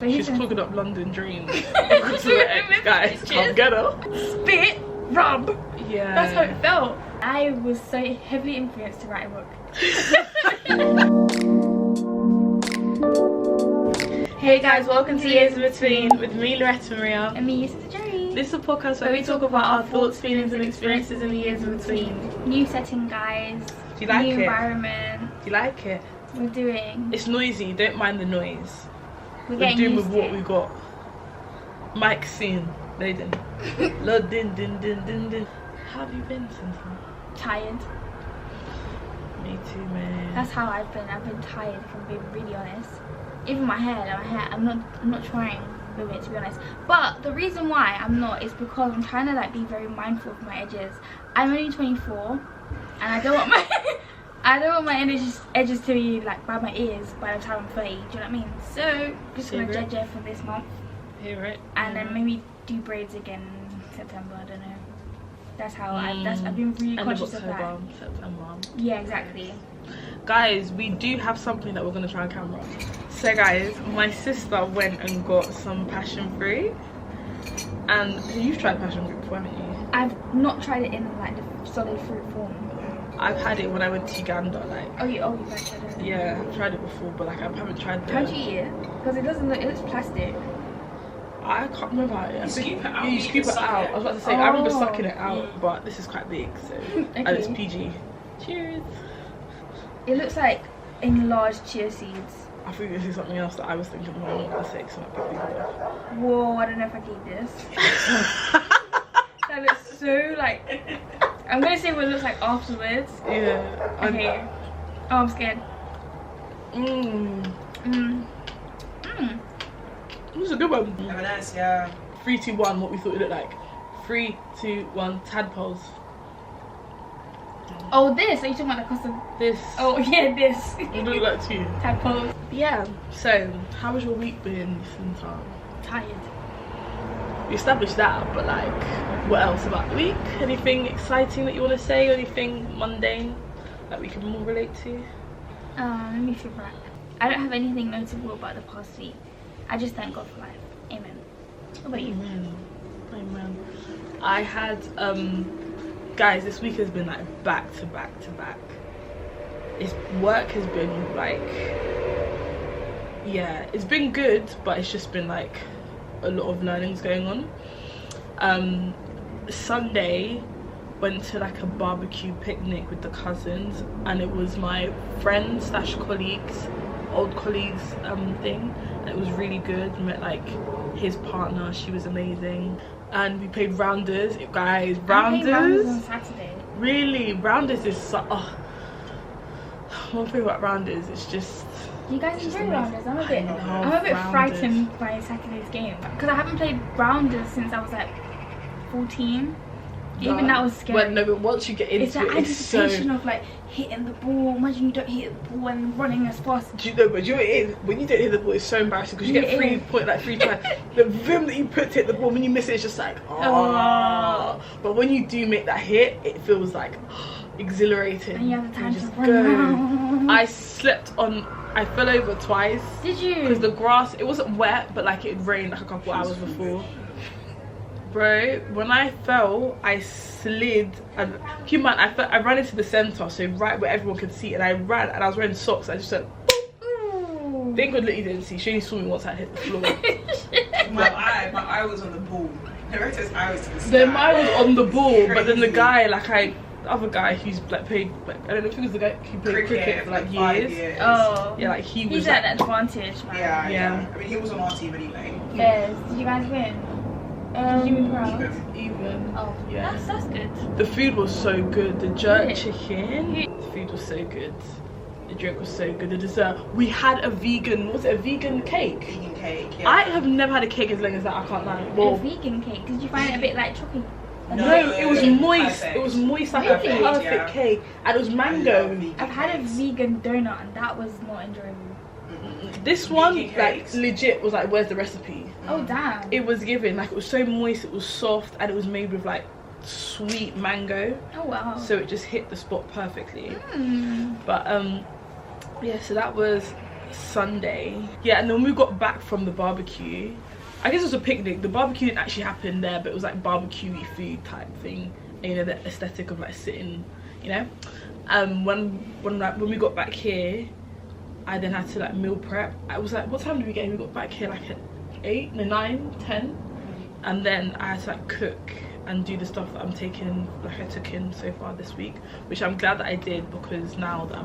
She's clogging up London Dreams. Guys, come get her. Spit, rub. Yeah. That's how it felt. I was so heavily influenced to write a book. Hey guys, welcome to Years in Between with me, Loretta Maria. and me, SE3. This is a podcast where we talk about our thoughts, feelings, and experiences in the years in between. New setting, guys. Do you like New it? environment. Do you like it? We're doing. It's noisy. Don't mind the noise. We're We're getting doing used with to what it. we got. Mike scene. Lady. Lord din din din din din. How have you been since then? Tired. Me too, man. That's how I've been. I've been tired, if I'm being really honest. Even my hair, I'm not trying with it, to be honest. But the reason why I'm not is because I'm trying to like be very mindful of my edges. I'm only 24, and I don't want my edges to be like by my ears by the time I'm 30. Do you know what I mean? So just gonna judge it for this month, Hear it? and then maybe do braids again in September. I don't know. That's how I've been really conscious of that. September. Yeah, exactly. Guys, we do have something that we're gonna try on camera. So guys, my sister went and got some passion fruit, and you've tried passion fruit before, haven't you? I've not tried it in like the solid fruit form. I've had it when I went to Uganda, like. Oh, you've tried it. Yeah, I've tried it before, but like I haven't tried the. How'd you eat it? Because it doesn't look. It looks plastic. I can't remember how it. You scoop it out. Yeah, you scoop it out. I was about to say I remember sucking it out, yeah. but this is quite big, so and Okay. it's PG. Cheers. It looks like enlarged chia seeds. I think this is something else that I was thinking of. I'm not gonna say because I might be big. Whoa, I don't know if I can eat this. That looks so like. I'm gonna say what it looks like afterwards. Yeah. Okay. Oh, I'm scared. Mmm. This is a good one. Have a nice, yeah. 3, 2, 1. What we thought it looked like. 3, 2, 1. Tadpoles. Oh, this. Are you talking about the cost of? This. Oh yeah, this. What do it look like to you? Tadpoles. Yeah. So, how was your week been since Tired. we established that? But like, what else about the week? Anything exciting that you want to say? Anything mundane that we can more relate to? Let me think back. I don't have anything notable about the past week. I just thank God for life. Amen. What about you? Amen. Amen. I had guys, this week has been like back to back to back. Work has been like, yeah, it's been good, but it's just been like a lot of learnings going on. Sunday went to like a barbecue picnic with the cousins, and it was my friends / colleagues, old colleagues thing, and it was really good. Met like his partner, she was amazing, and we played rounders. Guys, rounders. I played rounders on Saturday. Really, rounders is so, one thing about rounders, it's just. You guys Just enjoy amazing. rounders? I'm I a love bit rounders. frightened by Saturday's game because I haven't played rounders since I was like 14. Even that was scary. Well, no, but once you get into It's that it, it's so. anticipation of like hitting the ball. Imagine you don't hit the ball and running as fast. Do you know? But do you know what it is? When you don't hit the ball, it's so embarrassing because you get Yeah, three it is. times. The vim that you put to hit the ball, when you miss it, it's just like, oh. But when you do make that hit, it feels like exhilarating. And you have the time to just run around. I slept on. I fell over twice. Did you? Because the grass, it wasn't wet, but like it rained like a couple hours before. Bro, when I fell, I slid, and keep in mind, I ran into the centre, so right where everyone could see, and I ran, and I was wearing socks. I just went. Ooh. Thank God Lily didn't see. She only saw me once I hit the floor. My eye was on the ball. Loretta's eye was to the sky. Then mine was on the ball, but then the Crazy. guy, the other guy who's like played, like, I don't know if he was the guy who played cricket for like 5 years. Oh. Yeah, like he was. He's at an advantage, man. Yeah. Yeah. I mean, he was on our team anyway. Yes. Did you guys win? Did you win proud? Even. Oh, Yeah. that's good. The food was so good. The jerk Yeah. chicken. The food was so good. The drink was so good. The dessert. We had a vegan. Was it a vegan cake? Vegan cake. Yeah. I have never had a cake as long as that. I can't lie. A Well, vegan cake. Did you find it a bit like chocolate? no, it was moist. Perfect. It was moist like Really? a perfect Yeah. cake, and it was mango. I've had a vegan donut and that was not enjoyable. This one, Vegan like cakes. legit, was like, where's the recipe? Oh damn. It was given like it was so moist. It was soft, and it was made with like sweet mango. Oh wow. So it just hit the spot perfectly. Mm. But yeah, so that was Sunday. Yeah, and then when we got back from the barbecue, I guess it was a picnic. The barbecue didn't actually happen there, but it was like barbecue-y food type thing. And, you know, the aesthetic of like sitting, you know. When we got back here, I then had to like meal prep. I was like, what time did we get here? We got back here like at 8, no 9, 10. And then I had to like cook and do the stuff that I'm taking, like I took in so far this week, which I'm glad that I did, because now that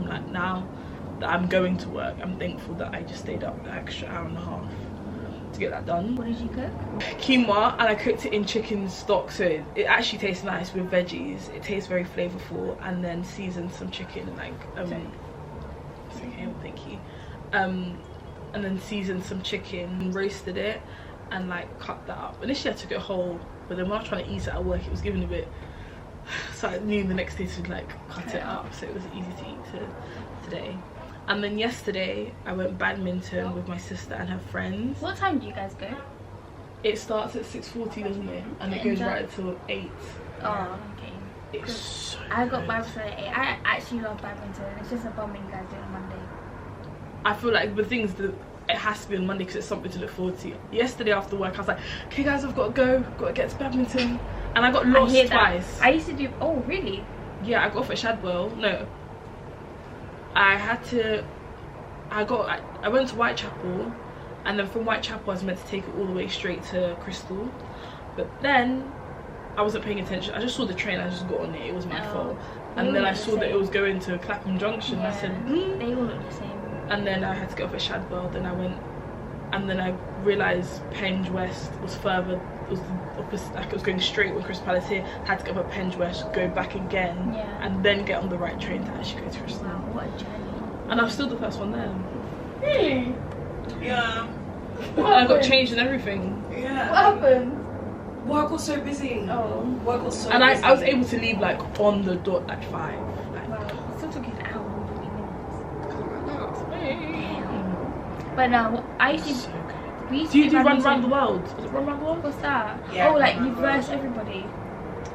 I'm going to work, I'm thankful that I just stayed up the extra hour and a half to get that done. What did you cook? Quinoa, and I cooked it in chicken stock, so it actually tastes nice with veggies. It tastes very flavorful, and then seasoned some chicken and like it's okay, thank you. And then seasoned some chicken, roasted it, and like cut that up. Initially I took it whole, but then when I was trying to eat it at work, it was giving a bit, so I knew the next day to like cut it up, so it was easy to eat today. And then yesterday I went badminton with my sister and her friends. What time do you guys go? It starts at 6:40, doesn't it? And it goes right until 8. Oh, okay. It's so I got good. badminton at 8. I actually love badminton. It's just a bum you guys do it on Monday. I feel like the things that it has to be on Monday because it's something to look forward to. Yesterday after work I was like, okay guys, I've got to go, got to get to badminton, and I got lost twice. I used to do. Oh really? Yeah, I got off at Shadwell. No, I went to Whitechapel, and then from Whitechapel I was meant to take it all the way straight to Crystal, but then I wasn't paying attention. I just saw the train, I just got on it. It was my fault. And then I saw that it was going to Clapham Junction. Yeah. I said, they all look the same. And then I had to get off at Shadwell. Then I went, and then I realised Penge West was further. It was the opposite. Like it was going straight when Crystal Palace here. Had to get up at Penge West, go back again, and then get on the right train to actually go to Crystal. Wow, what a journey! And I'm still the first one there. Really? Yeah. And I got changed and everything. Yeah. What happened? Work was so busy. Oh. Work was so and busy. I was able to leave like on the dot at 5. Like, wow, it still took you an hour and 40 minutes. Damn. But no, I used to. So good. We used Do you to do Run badminton. Around the World? Is it Run Around the World? What's that? Yeah, oh, like Run you Around the verse World. everybody.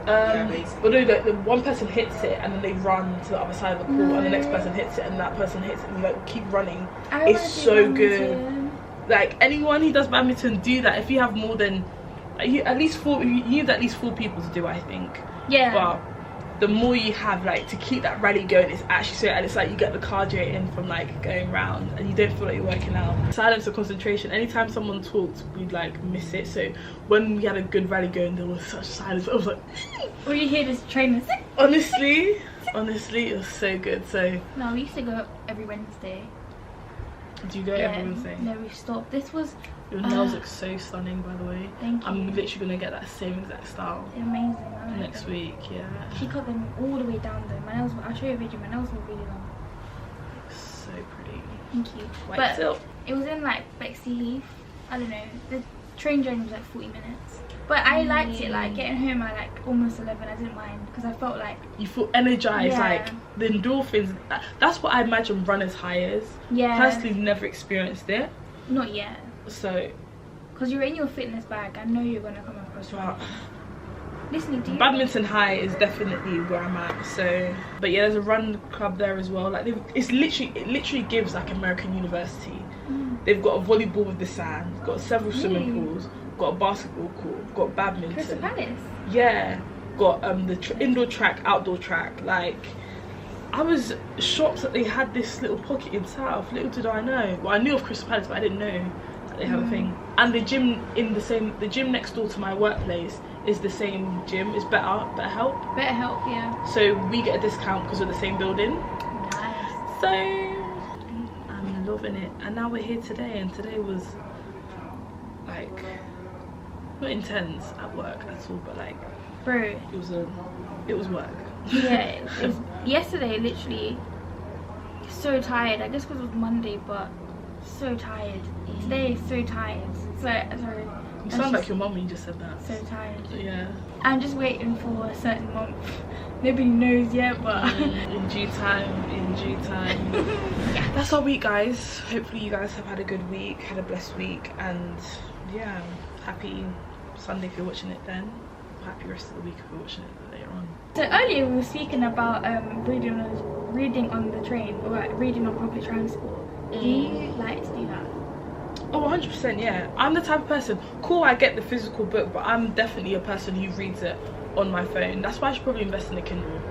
But no, the one person hits it and then they run to the other side of the court, and the next person hits it and that person hits it, and you like keep running. It's so good. Like anyone who does badminton, do that. If you have more than at least 4, you need at least 4 people to do, I think. Yeah. But the more you have, like, to keep that rally going, it's actually so, and it's like you get the cardio in from like going round, and you don't feel like you're working out. Silence or concentration. Anytime someone talked, we'd like miss it. So when we had a good rally going, there was such silence. I was like, or you hear this trainer. honestly, it was so good. So no, we used to go every Wednesday. do you go every Wednesday? No, we stopped. This was. Your nails look so stunning, by the way. Thank you. I'm literally gonna get that same exact style Amazing. next week. Yeah. She cut them all the way down though. My nails. I'll show you a video. My nails were really long. So pretty. Thank you. White but silk. it was in like Bexley Heath. I don't know. The train journey was like 40 minutes. But I liked it. Like getting home at like almost 11. I didn't mind because I felt like You feel energized. Yeah. Like the endorphins. That's what I imagine runners high is. yeah. Personally, never experienced it. Not yet. So Because you're in your fitness bag. I know you're gonna come across running. Listening to you. badminton high is definitely where I'm at. So, but yeah, there's a run club there as well. Like it literally gives like American University. They've got a volleyball with the sand, got several swimming pools, got a basketball court, got badminton. Crystal Palace. Yeah, got the indoor track, outdoor track. Like, I was shocked that they had this little pocket in South. Little did I know. Well, I knew of Crystal Palace, but I didn't know that they have a thing. And the gym the gym next door to my workplace is the same gym. It's Better Help. Better help, yeah. So we get a discount because we're the same building. Nice. So I'm loving it. And now we're here today, and today was like not intense at work at all, but like Bro. it was work. Yeah, it was, yesterday literally so tired. I guess because it was Monday, but so tired. Today is so tired. Sorry. You sound like your mum when you just said that. So tired. Yeah. I'm just waiting for a certain month. Nobody knows yet, but in due time. Yeah, that's our week, guys. Hopefully you guys have had a good week, had a blessed week, and yeah, happy Sunday if you're watching it then. Happy rest of the week if you're watching it later on. So earlier we were speaking about reading on the train, or like reading on public transport. Do you like to do that? Oh, 100%, yeah. I'm the type of person, cool, I get the physical book, but I'm definitely a person who reads it on my phone. That's why I should probably invest in a Kindle.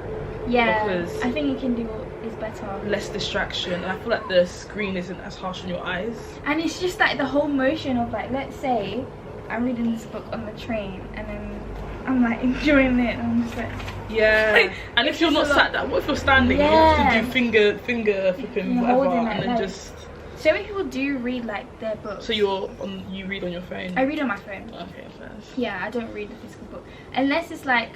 Yeah, because I think a Kindle is better. Less distraction, and I feel like the screen isn't as harsh on your eyes. And it's just like the whole motion of like, let's say I'm reading this book on the train and then I'm like enjoying it and I'm just like, yeah. And if you're not sat down, what if you're standing? Yeah. You have to do finger flipping, whatever, and then just. So many people do read like their books. So you read on your phone? I read on my phone. Okay, first. Yeah, I don't read the physical book unless it's like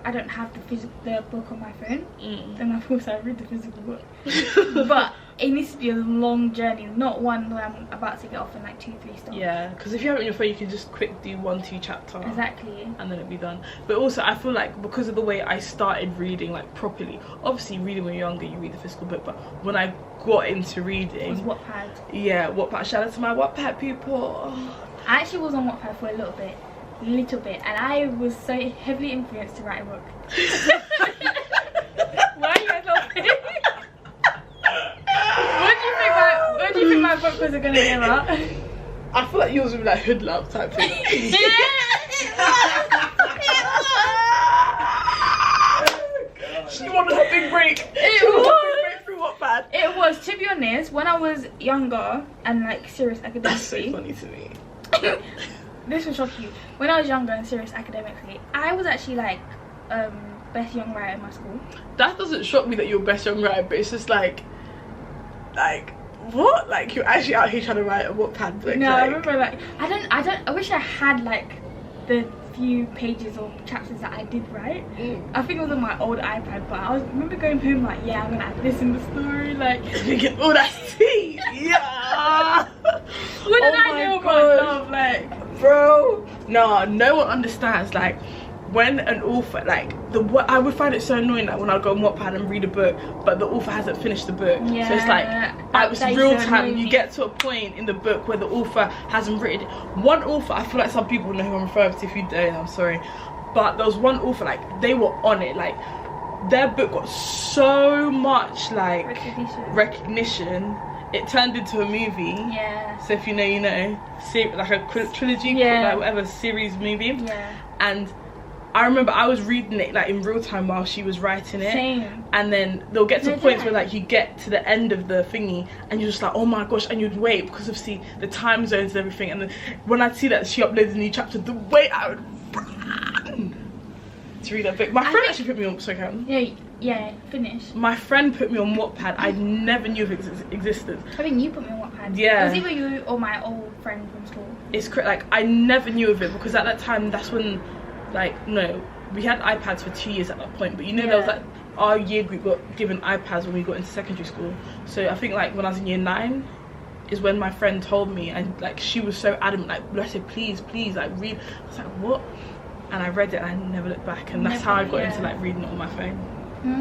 I don't have the book on my phone. Then of course I read the physical book. But it needs to be a long journey, not one where I'm about to get off in like 2-3 stops. Yeah, because if you have it on your phone, you can just quick do 1-2 chapter. Exactly. And then it'll be done. But also, I feel like because of the way I started reading like properly, obviously reading when you're younger, you read the physical book. But when I got into reading, It was Wattpad. Yeah, Wattpad. Shout out to my Wattpad people. I actually was on Wattpad for a little bit, and I was so heavily influenced to write a book. Why are you guys laughing? What do you think my book was gonna get out? I feel like yours would be like hood love type thing. She wanted her big break. It was, to be honest, when I was younger and like serious academically. That's so funny to me. This will shock you. When I was younger and serious academically, I was actually like best young writer in my school. That doesn't shock me that you're best young writer, but it's just like what? Like you're actually out here trying to write a Wattpad book? No, like... I remember like I wish I had like the few pages or chapters that I did write. I think it was on my old iPad, but I remember going home like, yeah, I'm gonna add this in the story, like thinking, oh, that's tea. Yeah. What did I know about love, like, bro? No one understands like when an author I would find it so annoying that when I go on Wattpad and read a book, but the author hasn't finished the book. Yeah, so it's like it's real time. You get to a point in the book where the author hasn't written. One author, I feel like some people know who I'm referring to. If you don't, I'm sorry, but there was one author, like they were on it. Like their book got so much like recognition. It turned into a movie. Yeah. So if you know, you know. Like a trilogy, like whatever series movie. Yeah. And I remember I was reading it like in real time while she was writing it. Same. And then they'll get to points where like you get to the end of the thingy and you're just like, oh my gosh, and you'd wait because obviously the time zones and everything. And then when I'd see that she uploaded a new chapter, the wait I would run to read that book. My friend actually put me on. Sorry, Karen. Yeah, finish. My friend put me on Wattpad. I never knew of its existence. I think you put me on Wattpad. Yeah. It was either you or my old friend from school. It's like I never knew of it because at that time that's when we had iPads for 2 years at that point, but you know there was like our year group got given iPads when we got into secondary school. So I think like when I was in year 9 is when my friend told me, and like she was so adamant, like I said please like read. I was like what? And I read it and I never looked back, and that's how I got into like reading it on my phone.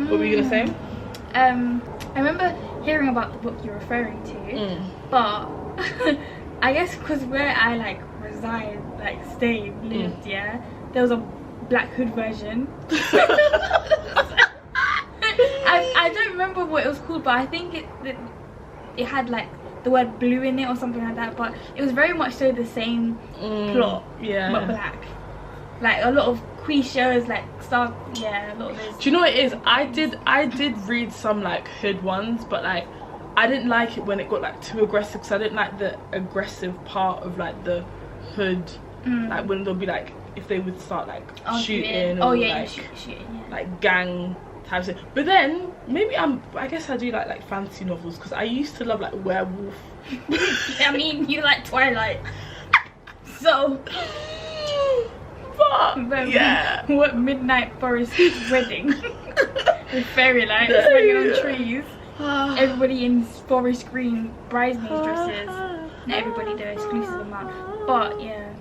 What were you gonna say? I remember hearing about the book you're referring to, but I guess because where I like reside, like lived, there was a Black Hood version. I don't remember what it was called, but I think it had like the word blue in it or something like that, but it was very much so the same plot, but black. Like a lot of shows, like a lot of those. Do you know what it is? I did read some like hood ones, but like I didn't like it when it got like too aggressive, because I didn't like the aggressive part of like the hood. Like when they'll be like, if they would start like shooting or like shooting, like gang types of. But then maybe I guess I do like fantasy novels, because I used to love like werewolf. I mean, you like Twilight, so. But yeah, what midnight forest wedding with fairy lights hanging on trees, everybody in forest green bridesmaid dresses. Not everybody, they're exclusive amount, but yeah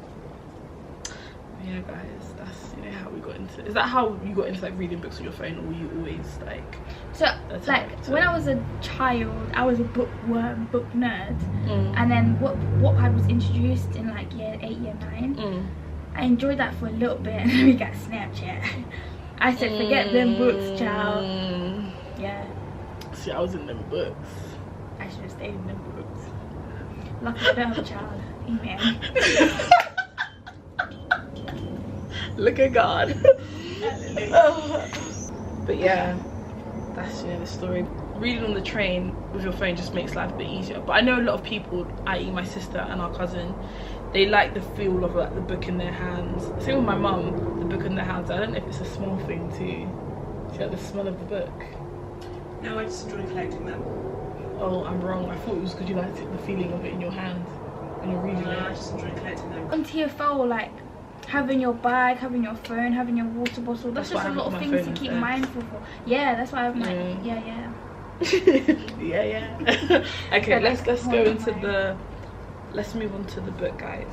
guys, that's how we got into. Is that how you got into like reading books on your phone, or were you always like when I was a child I was a bookworm, book nerd, and then Wattpad was introduced in like year 8, year 9. I enjoyed that for a little bit, and then we got Snapchat. I said, forget them books, child. Yeah. See, I was in them books. I should have stayed in the books. Luckily I don't have a child. Amen. Look at God. But yeah, that's the story. Reading on the train with your phone just makes life a bit easier. But I know a lot of people, i.e. my sister and our cousin, they like the feel of like the book in their hands. Same with my mum, the book in their hands. I don't know if it's a small thing too. Do you like the smell of the book? No, I just enjoy collecting them. Oh, I'm wrong. I thought it was because you liked the feeling of it in your hand when you're reading it. I just enjoy collecting them. On TFL, like having your bag, having your phone, having your water bottle, that's just a lot of things to keep mindful for. Yeah, that's why I'm like, yeah. yeah. Okay, let's go into the. Let's move on to the book, guys.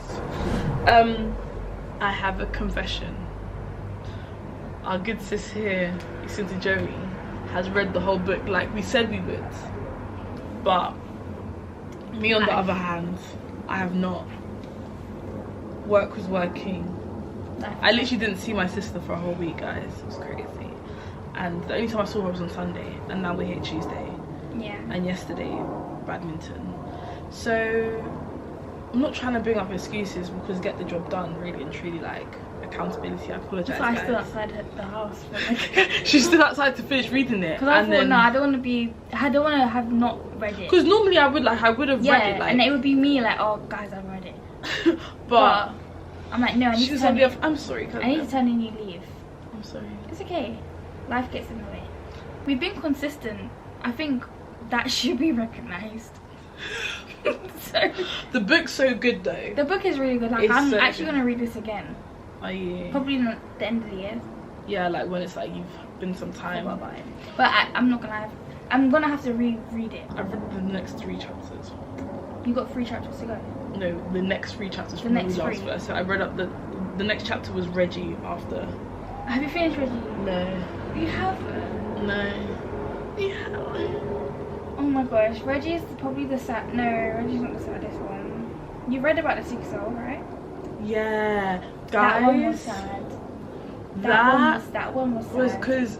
I have a confession. Our good sis here, Cindy Joey, has read the whole book like we said we would. But me on the other hand, I have not. Work was working. I literally didn't see my sister for a whole week, guys. It was crazy. And the only time I saw her was on Sunday, and now we're here Tuesday. Yeah. And yesterday, badminton. So I'm not trying to bring up excuses because get the job done, really and truly, like accountability. I apologise. So I stood outside the house. Like, she stood outside to finish reading it. Because I thought, no, I don't want to have not read it. Because normally I would have read it. Yeah, and it would be me like, oh guys, I've read it. but I'm like, no, I need to turn in. I'm sorry. I need to turn in you leave. I'm sorry. It's okay. Life gets in the way. We've been consistent. I think that should be recognised. So the book's so good though. The book is really good. Like, I'm actually gonna read this again. Are you? Probably not the end of the year. Yeah, like when it's like you've been some time. About it. But I'm not gonna have. I'm gonna have to reread it. I've read the next 3 chapters. You got 3 chapters to go. No, the next 3 chapters from the last verse. So I read up the next chapter was Reggie after. Have you finished Reggie? No. You haven't? No. Yeah. Oh my gosh, Reggie is probably the sad. No, Reggie's not the saddest one. You read about the 6 cell, right? Yeah, guys. That one was sad. That one was sad. Was because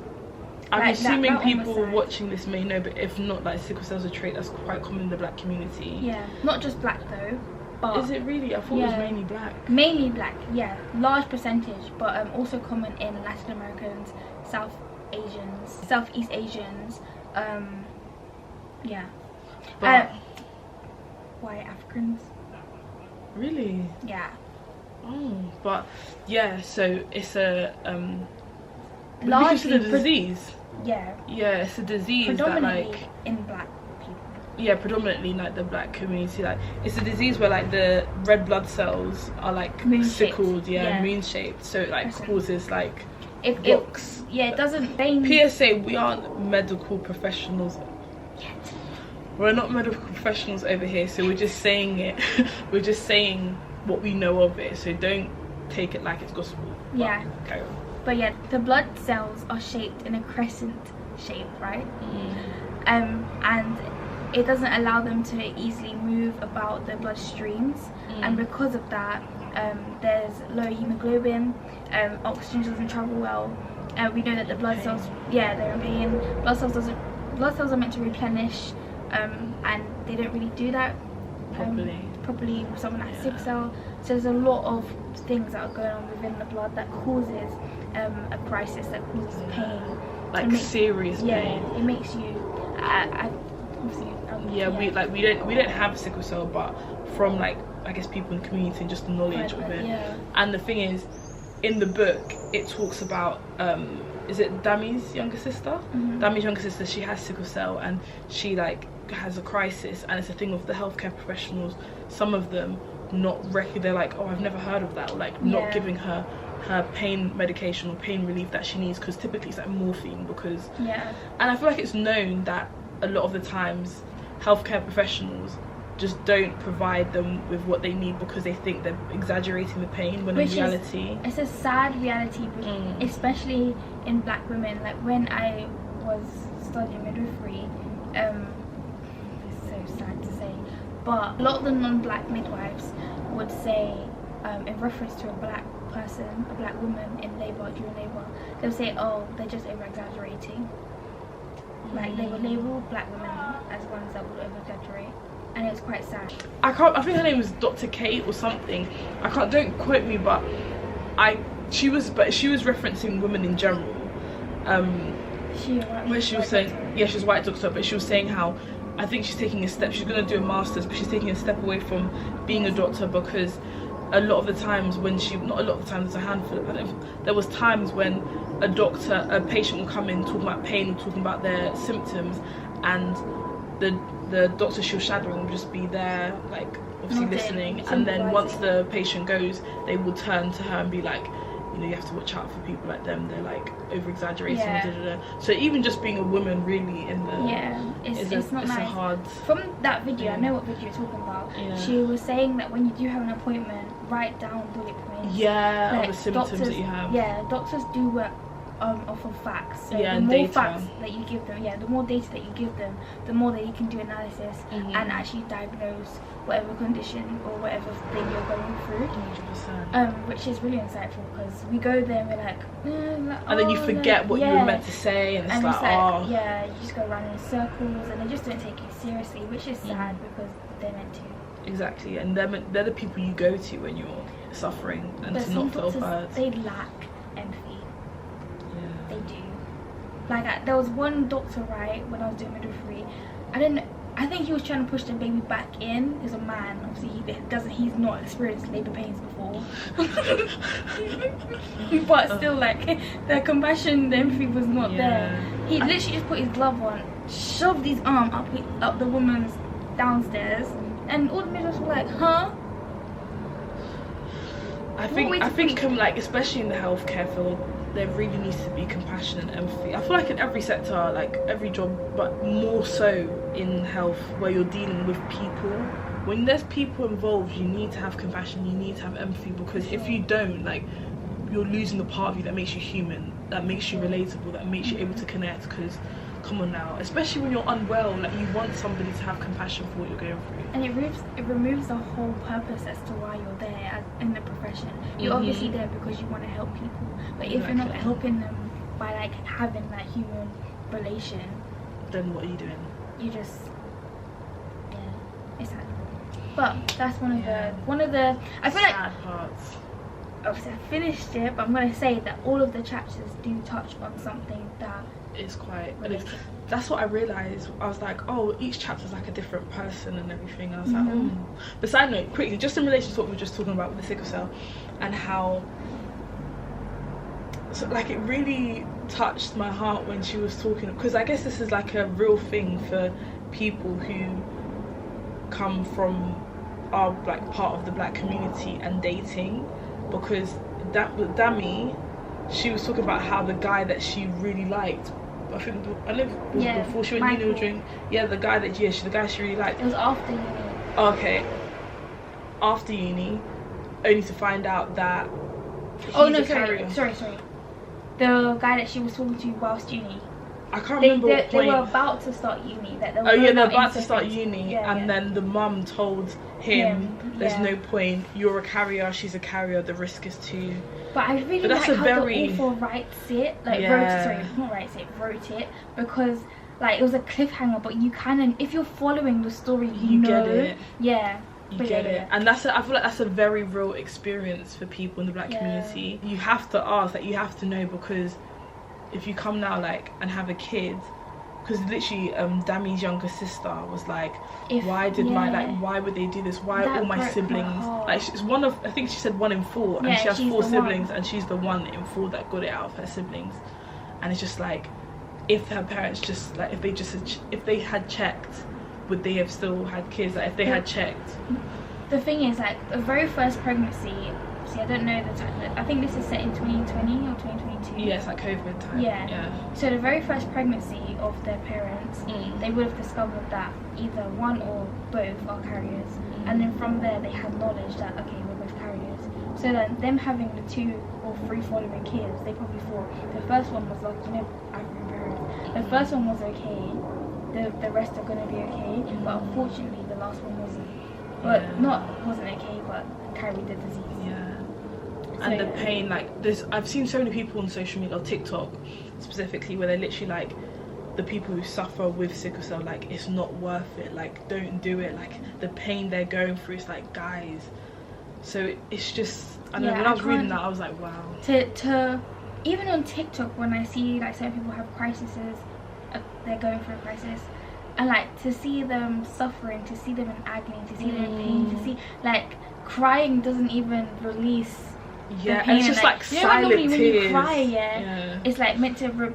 I'm assuming people watching this may know, but if not, like sickle cell's a trait that's quite common in the black community. Yeah, not just black though. But is it really? I thought it was mainly black. Mainly black, yeah, large percentage, but also common in Latin Americans, Southeast Asians, yeah. But white Africans. Really? Yeah. Oh, but yeah. So it's a largely a disease. Yeah. Yeah, it's a disease predominantly that in black people. Yeah, predominantly like the black community. Like it's a disease where like the red blood cells are like sickled, moon shaped. So it like causes like books. It doesn't. PSA: we aren't medical professionals. Yet. We're not medical professionals over here, so we're just saying it. We're just saying what we know of it. So don't take it like it's gospel. Yeah. Okay. But yeah, the blood cells are shaped in a crescent shape, right? And it doesn't allow them to easily move about the blood streams, and because of that, there's low hemoglobin. Oxygen doesn't travel well. We know that the blood cells, they're in pain. Blood cells are meant to replenish, and they don't really do that properly with someone that has sickle cell. So there's a lot of things that are going on within the blood that causes a crisis, that causes pain, like serious pain. Yeah, it makes you. We don't have sickle cell, but from like I guess people in the community and just the knowledge of it. Yeah. And the thing is, in the book it talks about is it Dami's younger sister? Dami's younger sister, she has sickle cell and she like has a crisis, and it's a thing of the healthcare professionals, some of them they're like, oh, I've never heard of that, or like not giving her pain medication or pain relief that she needs, because typically it's like morphine, because and I feel like it's known that a lot of the times healthcare professionals just don't provide them with what they need because they think they're exaggerating the pain, when in reality it's a sad reality, especially in black women. Like when I was studying midwifery, it's so sad to say, but a lot of the non-black midwives would say, in reference to a black person, a black woman in labour, during labour, they'll say, oh, they're just over exaggerating. Like, they would label black women as ones that would over-exaggerate, and it's quite sad. I think her name was Dr. Kate or something. Don't quote me, but she was referencing women in general. Where she was saying, yeah, she's a white doctor, but she was saying how I think she's taking a step. She's going to do a master's, but she's taking a step away from being a doctor because a lot of the times not a lot of the times, there's a handful of them. There was times when a patient will come in talking about pain, talking about their symptoms, and the doctor she was shadowing will just be there, like, obviously listening, and then once the patient goes, they will turn to her and be like, you know, you have to watch out for people like them, they're like over exaggerating. So even just being a woman really in the it's not nice. Hard from that video. I know what video you're talking about. She was saying that when you do have an appointment, write down bullet points, like, the symptoms that you have. Doctors do work off of facts. So the and more data. facts that you give them, the more data that you give them, the more that you can do analysis and actually diagnose whatever condition or whatever thing you're going through. 100%. Which is really insightful, because we go there and we're like, and then you forget what you were meant to say, and it's like, you just go around in circles, and they just don't take you seriously, which is sad because they're meant to. Exactly, and they're the people you go to when you're suffering, and but to not feel heard. They lack empathy. They do. Like, there was one doctor, right, when I was doing midwifery, I think he was trying to push the baby back in. He's a man, obviously he's not experienced labour pains before. But still, like, the compassion, the empathy was not there. He literally just put his glove on, shoved his arm up the woman's downstairs, and all the midwives were like, huh? I think like, especially in the healthcare field, there really needs to be compassion and empathy. I feel like in every sector, like every job, but more so in health, where you're dealing with people. When there's people involved, you need to have compassion, you need to have empathy, because if you don't, like, you're losing the part of you that makes you human, that makes you relatable, that makes you able to connect. Because come on now, especially when you're unwell, like, you want somebody to have compassion for what you're going through. And it removes the whole purpose as to why you're there in the profession. You're obviously there because you want to help people, but if you're not helping them by, like, having that human relation, then what are you doing? You just, it's sad. But that's one of the I feel sad like parts. Obviously I finished it, but I'm going to say that all of the chapters do touch on something that is quite that's what I realised. I was like, oh, each chapter is like a different person and everything. I was like, oh. But side note, quickly, just in relation to what we were just talking about with the sickle cell, and how, so, like, it really touched my heart when she was talking, because I guess this is like a real thing for people who come from our, like, part of the black community and dating, because that with Dami, she was talking about how the guy that she really liked, I think before she went uni, during the guy she really liked. It was after uni. Okay, after uni, only to find out that sorry. The guy that she was talking to whilst uni. I can't remember what point. They were about to start uni. They're about to start uni, and then the mum told him, "There's no point. You're a carrier. She's a carrier. The risk is too." But I really like how the author wrote it, because, like, it was a cliffhanger. But you if you're following the story, you know, get it. You get it. And I feel like that's a very real experience for people in the black community. You have to ask, like, you have to know, because if you come now, like, and have a kid, because literally Dami's younger sister was like, why would they do this? Why all my siblings, like, she's one of, I think she said 1 in 4, and she has 4 siblings, and she's the 1 in 4 that got it out of her siblings. And it's just like, if her parents just, like, if they had checked, would they have still had kids? Like, if they had checked. The thing is, like, the very first pregnancy, see, I don't know the time, I think this is set in 2020 or 2022. Yeah, it's like COVID time. Yeah. So the very first pregnancy of their parents, they would have discovered that either one or both are carriers, and then from there they had knowledge that, okay, we're both carriers. So then them having the 2 or 3 following kids, they probably thought the first one was, like, you know, African parents, the first one was okay, the rest are going to be okay, but unfortunately the last one wasn't. But wasn't okay, but carried the disease. And the pain, like, I've seen so many people on social media, or TikTok specifically, where they literally, like, the people who suffer with sickle cell, like, it's not worth it, like, don't do it, like, the pain they're going through, it's like, guys. So it's just, I don't know, when I was reading that, I was like, wow. To even on TikTok, when I see like certain people have crises, they're going through a crisis, and like to see them suffering, to see them in agony, to see them in pain, to see like crying doesn't even release. Yeah, the and it's just like silent normally tears. when you cry, it's like meant to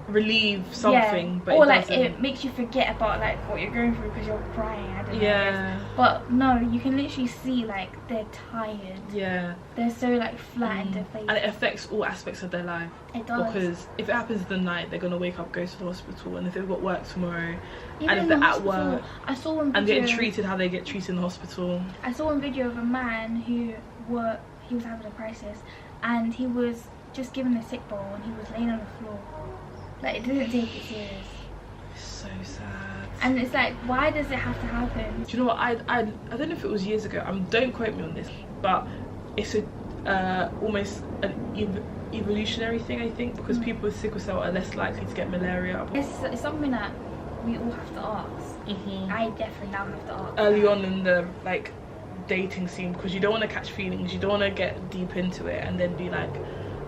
relieve something, but or it like doesn't. it makes you forget about like what you're going through because you're crying. I don't know. Yeah. But no, you can literally see like they're tired. Yeah. They're so like flat in their face. And it affects all aspects of their life. It does. Because if it happens in the night, they're gonna wake up, go to the hospital, and if they've got work tomorrow, Even and if in they're the at hospital, work, I saw one video, and getting treated how they get treated in the hospital. I saw one video of a man who he was having a crisis, and he was just given a sick bowl, and he was laying on the floor. Like, it didn't take it serious. So sad. And it's like, why does it have to happen? Do you know what? I don't know if it was years ago. Don't quote me on this, but it's a almost an evolutionary thing, I think, because people with sickle cell are less likely to get malaria. It's something that we all have to ask. I definitely now have to ask. Early on in the like dating scene, because you don't want to catch feelings, you don't want to get deep into it, and then be like,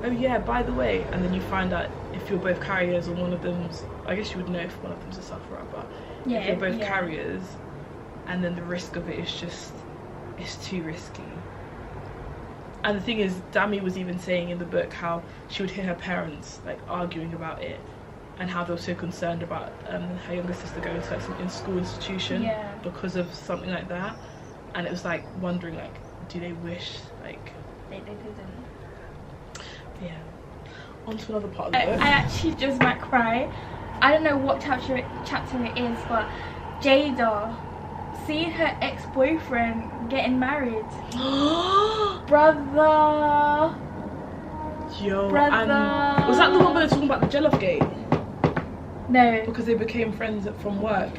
oh yeah, by the way, and then you find out if you're both carriers or one of them's, I guess you would know if one of them's a sufferer, but if you're both carriers, and then the risk of it is just, it's too risky. And the thing is, Dami was even saying in the book how she would hear her parents like arguing about it, and how they were so concerned about her younger sister going to like some school institution because of something like that, and it was like wondering like, do they wish like they didn't. Yeah. On to another part of the book. I actually just might cry. I don't know what chapter it is, but Jada seeing her ex-boyfriend getting married. Brother. Yo. And was that the one where they're talking about the Jollof Gate? No. Because they became friends from work.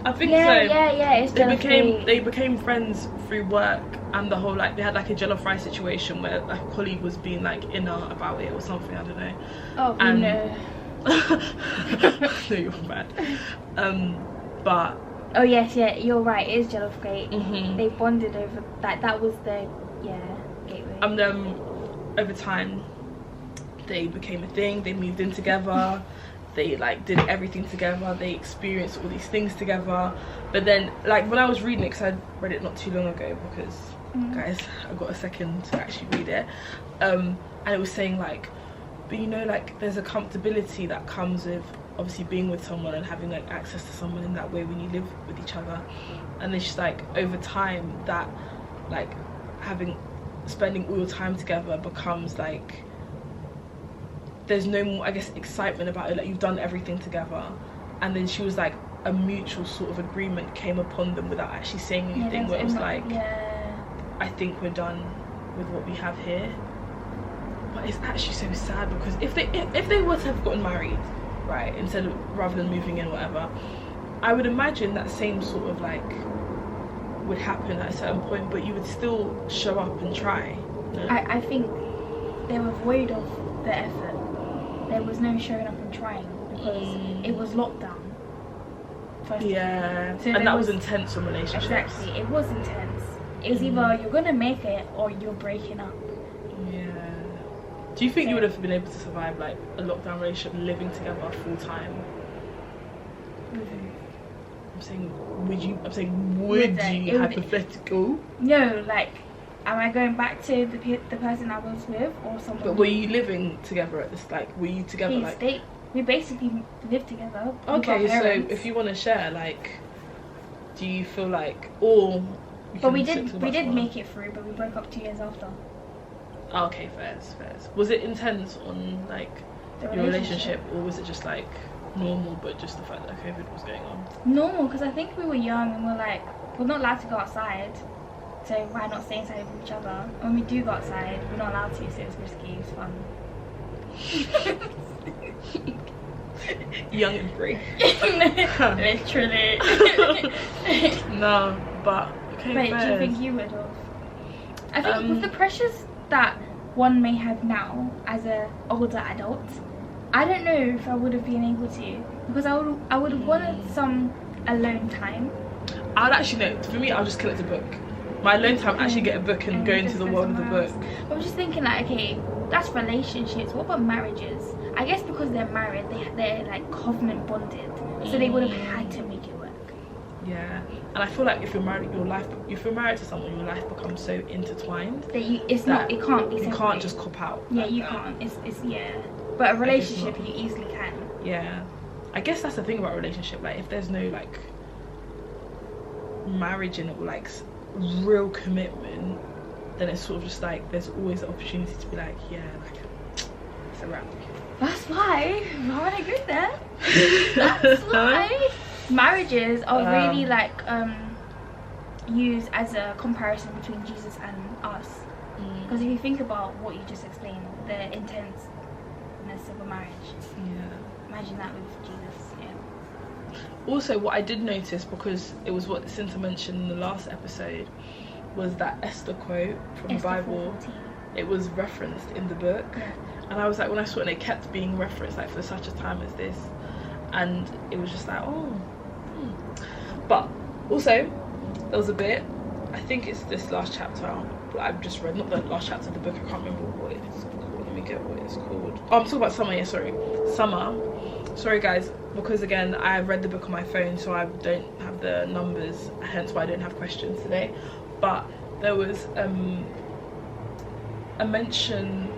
I think so. Yeah. It's they became friends through work, and the whole like they had like a jollof rice situation where like a colleague was being like inner about it or something. I don't know. Oh and, no. No, you're bad. But. Oh yes, you're right. It is Jollof Gate. They bonded over that. That was the gateway. And over time, they became a thing. They moved in together. They like did everything together. They experienced all these things together. But then, like when I was reading it, because I read it not too long ago, because guys, I got a second to actually read it, and it was saying like, but you know, like there's a comfortability that comes with obviously being with someone and having like access to someone in that way when you live with each other. And it's just like over time that like spending all your time together becomes like, there's no more, I guess, excitement about it, like you've done everything together. And then she was like, a mutual sort of agreement came upon them without actually saying anything, where it was like, I think we're done with what we have here. But it's actually so sad, because if they were to have gotten married, right, rather than moving in or whatever, I would imagine that same sort of like would happen at a certain point, but you would still show up and try. No? I think they were void of the effort. There was no showing up and trying, because it was lockdown. So and that was intense in relationships. Exactly, it was intense. It was either you're gonna make it or you're breaking up. Yeah. Do you think you would have been able to survive like a lockdown relationship living together full time? I'm saying, would you hypothetical? No, like, am I going back to the person I was with, or someone? But were you living together at this, like, were you together we basically lived together. Okay, so if you want to share, like, do you feel like, or but we did make it through, but we broke up 2 years after. Oh, okay, fair. Was it intense on like your relationship, or was it just like normal, but just the fact that COVID was going on? Normal, because I think we were young and we're not allowed to go outside, so why not stay inside with each other? When we do go outside, we're not allowed to, so it's risky. It's fun. Young and free. Literally. No, but okay. Wait, do you think you would have? I think with the pressures that one may have now as a older adult, I don't know if I would have been able to, because I would have wanted some alone time. I'd actually know. For me, I'll just collect a book. My alone time, actually get a book and go into the world of the book. But I'm just thinking like, okay, that's relationships. What about marriages? I guess because they're married, they're like covenant bonded, so they would have had to make it work. Yeah, and I feel like if you're married, if you're married to someone, your life becomes so intertwined that it can't be separated. You can't just cop out. Yeah, you can't. It's yeah. But a relationship, you easily can. Yeah, I guess that's the thing about a relationship. Like, if there's no like marriage in it, or like real commitment, then it's sort of just like there's always the opportunity to be like, yeah, like it's a wrap. That's why I agree there. That's why marriages are really like used as a comparison between Jesus and us. Because if you think about what you just explained, the intenseness of a marriage, imagine that with Jesus. Also, what I did notice, because it was what Cinta mentioned in the last episode, was that Esther quote from the Bible. 4:14. It was referenced in the book, and I was like, when I saw it, it kept being referenced, like, for such a time as this, and it was just like, But also, there was a bit, I think it's this last chapter I've just read, not the last chapter of the book, I can't remember what it's called. Let me get what it's called. Oh, I'm talking about Summer. Yeah, sorry, Summer. Sorry guys, because again I've read the book on my phone, so I don't have the numbers, hence why I don't have questions today. But there was a mention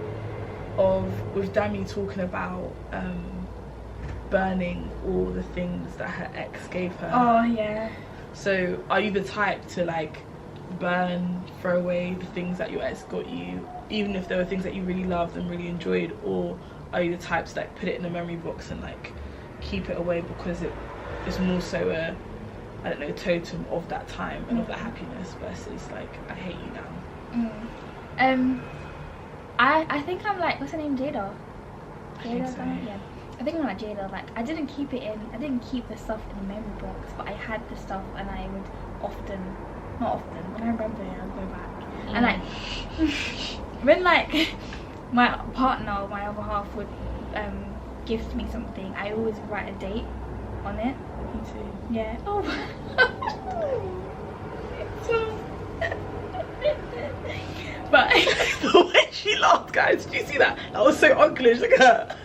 of, with Dami talking about burning all the things that her ex gave her. Oh yeah. So are you the type to like burn, throw away the things that your ex got you, even if there were things that you really loved and really enjoyed, or are you the type to like put it in a memory box and like keep it away because it's more so a, I don't know, totem of that time and of that happiness, versus like, I hate you now? I think I'm like, what's her name, Jada? Jada, so. Yeah. I think I'm like Jada. Like, I didn't keep the stuff in the memory box, but I had the stuff, and I would not often, when I remember it, I'd go back. And like, when like my partner or my other half would gift me something, I always write a date on it. Me too. Yeah. Oh. But the way she laughed, guys, did you see that? That was so ugly. Look at her.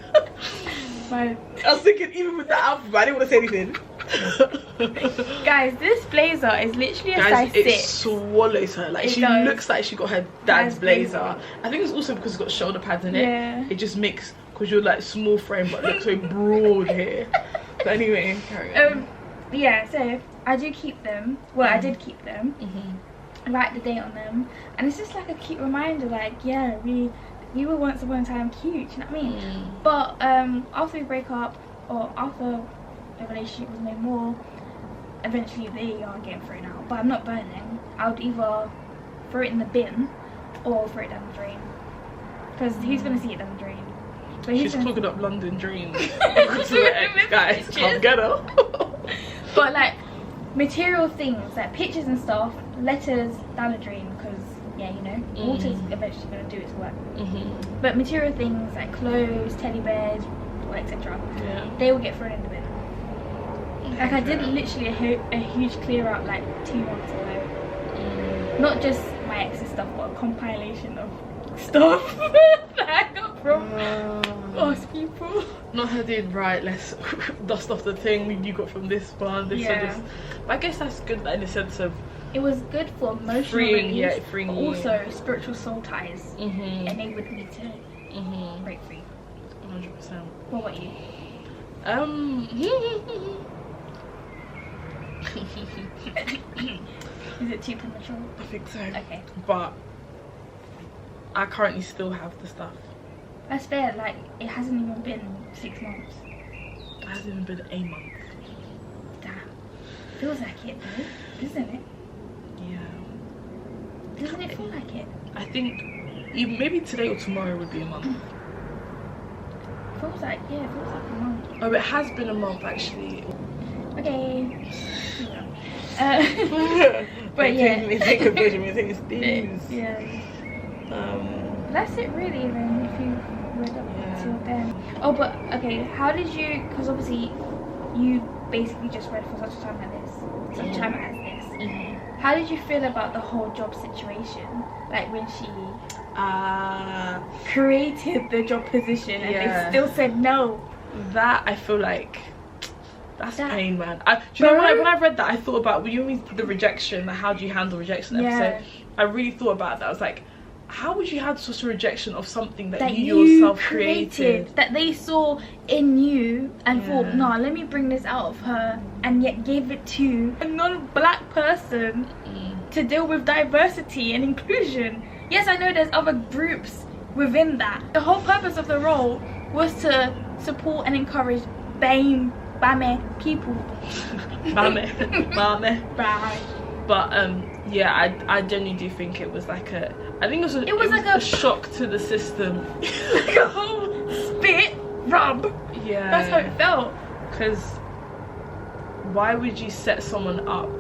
I was thinking, even with the outfit, but I didn't want to say anything. Guys, this blazer is literally a size 6. It swallows her. Like, she looks like she got her dad's blazer. I think it's also because it's got shoulder pads in it. Yeah. It just makes, because you're like small frame but look so broad here. But anyway, carry on. Yeah, so I do keep them. Well, I did keep them. I write the date on them, and it's just like a cute reminder, like, yeah, we were once upon a time cute, you know what I mean? But after we break up, or after a relationship was no more, eventually they are getting thrown out. But I'm not burning. I would either throw it in the bin or throw it down the drain, because who's gonna see it down the drain? But she's clogging up London drains. Guys, come get her. But like material things like pictures and stuff, letters, down the drain, because yeah, you know, water's eventually going to do its work. But material things like clothes, teddy bears, etc., they will get thrown in the bin. Like, I did literally a huge clear out like 2 months ago. Not just my ex's stuff, but a compilation of stuff that I got from us people. Not her doing, right, let's dust off the thing you got from this one, this or this. But I guess that's good in the sense of, it was good for emotional release, but also spiritual soul ties. Enabled me to break free. 100%. What about you? Is it too premature? I think so. Okay. But I currently still have the stuff. That's fair, like, it hasn't even been 6 months. It hasn't even been a month. Damn. Feels like it though, doesn't it? Yeah. Doesn't it feel like it? I think even maybe today or tomorrow would be a month. Feels like, yeah, it feels like a month. Oh, it has been a month actually. Okay. But yeah. Me think of things. Yeah. That's it really then, if you read up until then. Oh, but okay, how did you, because obviously you basically just read for such a time like this, such a time as this. How did you feel about the whole job situation? Like when she created the job position and they still said no. That, I feel like, that's pain, man. Do you know when I read that, I thought about, when you mean the rejection, like how do you handle rejection episode, I really thought about that. I was like, how would you handle such a rejection of something that you yourself created? That they saw in you and thought, no, let me bring this out of her, and yet gave it to a non-black person to deal with diversity and inclusion. Yes, I know there's other groups within that. The whole purpose of the role was to support and encourage BAME people. Bame. But yeah, I genuinely do think it was like a, I think it was like a shock to the system. Like a whole spit rub. Yeah, that's how it felt. Because why would you set someone up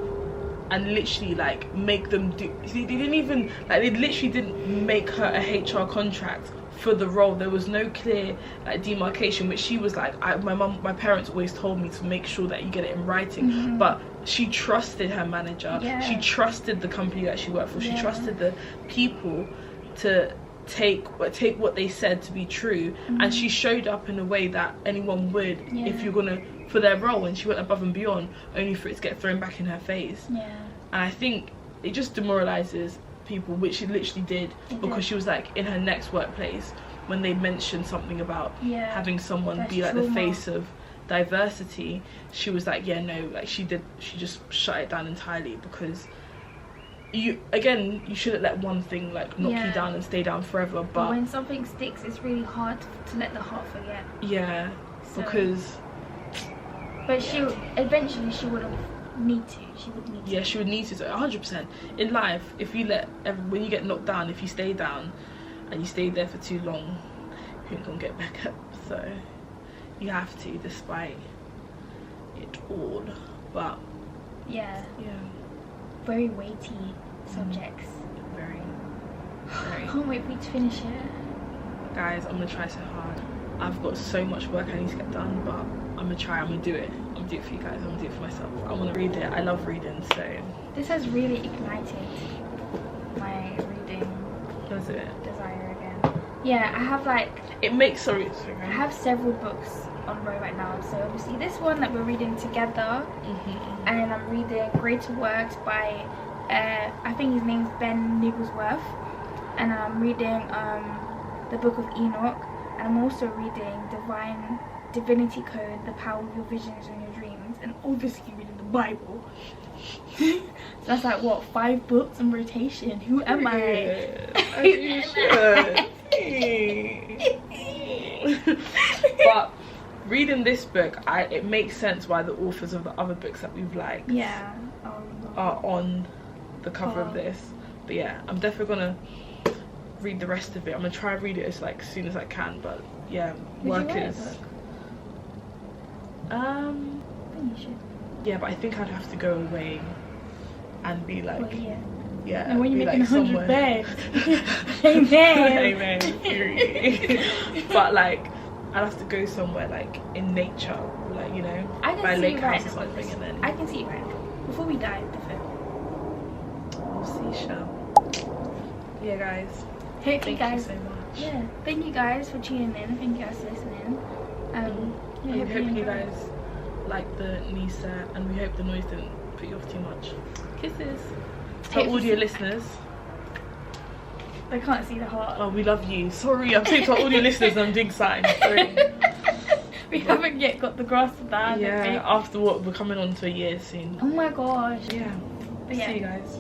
and literally like make them do, they didn't even, like, they literally didn't make her a HR contract for the role. There was no clear like demarcation, which she was like, my parents always told me to make sure that you get it in writing. But she trusted her manager, she trusted the company that she worked for, she trusted the people to take what they said to be true, and she showed up in a way that anyone would if you're gonna, for their role, and she went above and beyond, only for it to get thrown back in her face. And I think it just demoralizes people, which it literally did, because she was like, in her next workplace, when they mentioned something about having someone be like the face of diversity, she was like, yeah, no, like she just shut it down entirely, because you shouldn't let one thing like knock you down and stay down forever. But when something sticks, it's really hard to let the heart forget. Because but she eventually she would need to. Yeah, she would need to. 100%. In life, if you when you get knocked down, if you stay down and you stay there for too long, you ain't gonna get back up. So you have to, despite it all. But yeah, very weighty subjects. Very. I can't wait for you to finish it, guys. I'm gonna try so hard. I've got so much work I need to get done, but I'm gonna try. I'm gonna do it. I'm gonna do it for you guys. I'm gonna do it for myself. I want to read it. I love reading, so this has really ignited my reading desire again. Yeah, I have like, it makes I have several books on row right now. So obviously this one that we're reading together, and then I'm reading Greater Works by I think his name's Ben Nigglesworth, and I'm reading the Book of Enoch, and I'm also reading Divinity Code, The Power of Your Visions and Your Dreams, and obviously reading the Bible. So that's like, what, 5 books in rotation? Who am I? As you should. But reading this book, it makes sense why the authors of the other books that we've liked are on the cover of this. But yeah, I'm definitely gonna read the rest of it. I'm gonna try and read it as like soon as I can. But yeah, work is. I think you should. Yeah, but I think I'd have to go away and be like, and when you're making like 100 bags, amen. But like, I'd have to go somewhere like in nature, like, you know, by a lake house or something, and then I can see it right before we die. We'll see, shall. Yeah, guys. Thank you guys so much. Yeah, thank you guys for tuning in. Thank you guys for listening. We hope you guys like the Nisa, and we hope the noise didn't put you off too much. Kisses to our audio listeners. They can't see the heart. Oh, we love you. Sorry, I'm saying to our audio listeners, I'm doing signs. Sorry. We haven't yet got the grasp of that. Yeah, after what, we're coming on to a year soon. Oh my gosh. Yeah. But yeah. See you guys.